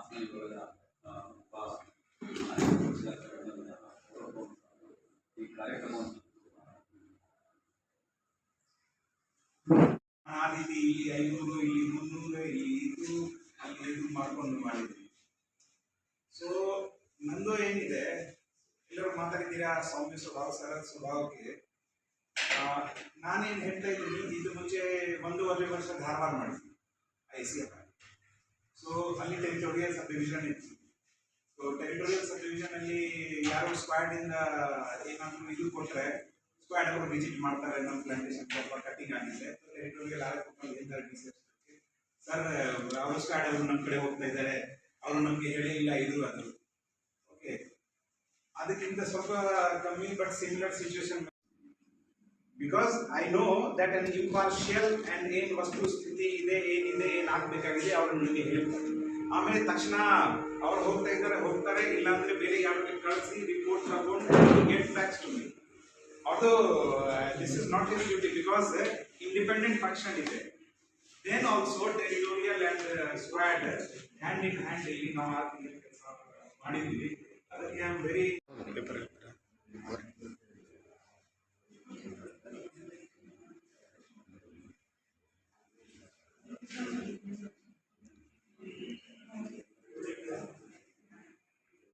ಶಾಸನಗಳ pass ಈ ಕಾರ್ಯಕ್ರಮವನ್ನು ಆ ರೀತಿ ಇಲ್ಲಿ 500 ಇಲ್ಲಿ 300 ಇಲ್ಲಿ ಇದು ಅಲ್ಲಿ ಇದು ಮಾಡ್ಕೊಂಡು ಮಾಡಿದ್ವಿ. ಸೊ ನಂದು ಏನಿದೆ, ಎಲ್ಲರೂ ಮಾತಾಡಿದ್ದೀರಾ ಸೌಮ್ಯ ಸ್ವಭಾವ ಸರಳ ಸ್ವಭಾವಕ್ಕೆ. ನಾನೇನು ಹೇಳ್ತಾ ಇದ್ದೀನಿ, ಇದು ಮುಂಚೆ 1.5 ವರ್ಷ ಧಾರವಾಡ ಮಾಡಿದ್ವಿ ICF. ಸೊ ಅಲ್ಲಿ ಟೆರಿಟೋರಿಯಲ್ ಸಬ್ ಡಿವಿಷನ್ ಇತ್ತು. ಸೊ ಟೆರಿಟೋರಿಯಲ್ ಸಬ್ ಡಿವಿಷನ್ ಅಲ್ಲಿ ಯಾರೋ ಸ್ಕ್ವಾಡ್ ಇಂದ ಏನಾದರೂ ಇದು ಕೊಟ್ಟರೆ ಸ್ಕ್ವಾಡ್ ಅವರು ವಿಸಿಟ್ ಮಾಡ್ತಾರೆ. ನಮ್ಮ ಪ್ಲಾಂಟೇಶನ್ ಸ್ವಲ್ಪ ಕಟಿಂಗ್ ಆಗಿದೆ, ಟೆರಿಟೋರಿಯಲ್ ಸರ್ ಅವ್ರ ಸ್ಕ್ವಾಡ್ ಅವರು ನಮ್ಮ ಕಡೆ ಹೋಗ್ತಾ ಇದ್ದಾರೆ, ಅವರು ನಮಗೆ ಹೇಳೇ ಇಲ್ಲ ಇದು ಅದು. ಓಕೆ, ಅದಕ್ಕಿಂತ ಸ್ವಲ್ಪ ಕಮ್ಮಿ but similar situation. Because I know that an impartial and ಏನು ವಸ್ತು ಸ್ಥಿತಿ ಇದೆ, ಏನಿದೆ, ಏನಾಗಬೇಕಾಗಿದೆ ಅವರು ನನಗೆ ಹೇಳ್ತಾರೆ. ಆಮೇಲೆ ತಕ್ಷಣ ಅವ್ರು ಹೋಗ್ತಾರೆ, ಇಲ್ಲಾಂದ್ರೆ ಬೇರೆ ಯಾರಿಗೆ ಕಳಿಸಿ ರಿಪೋರ್ಟ್ ತಗೊಂಡು ಗೆಟ್ ಬ್ಯಾಕ್ಸ್ ಟು ಮೀ. ಅದು this is not his duty because independent function ಇದೆ. Then also territorial and squad hand in hand ಇಲ್ಲಿ ನಾವು ಕೆಲಸ ಮಾಡಿದ್ವಿ. ಅದಕ್ಕೆ ಐ ಆಮ್ ವೆರಿ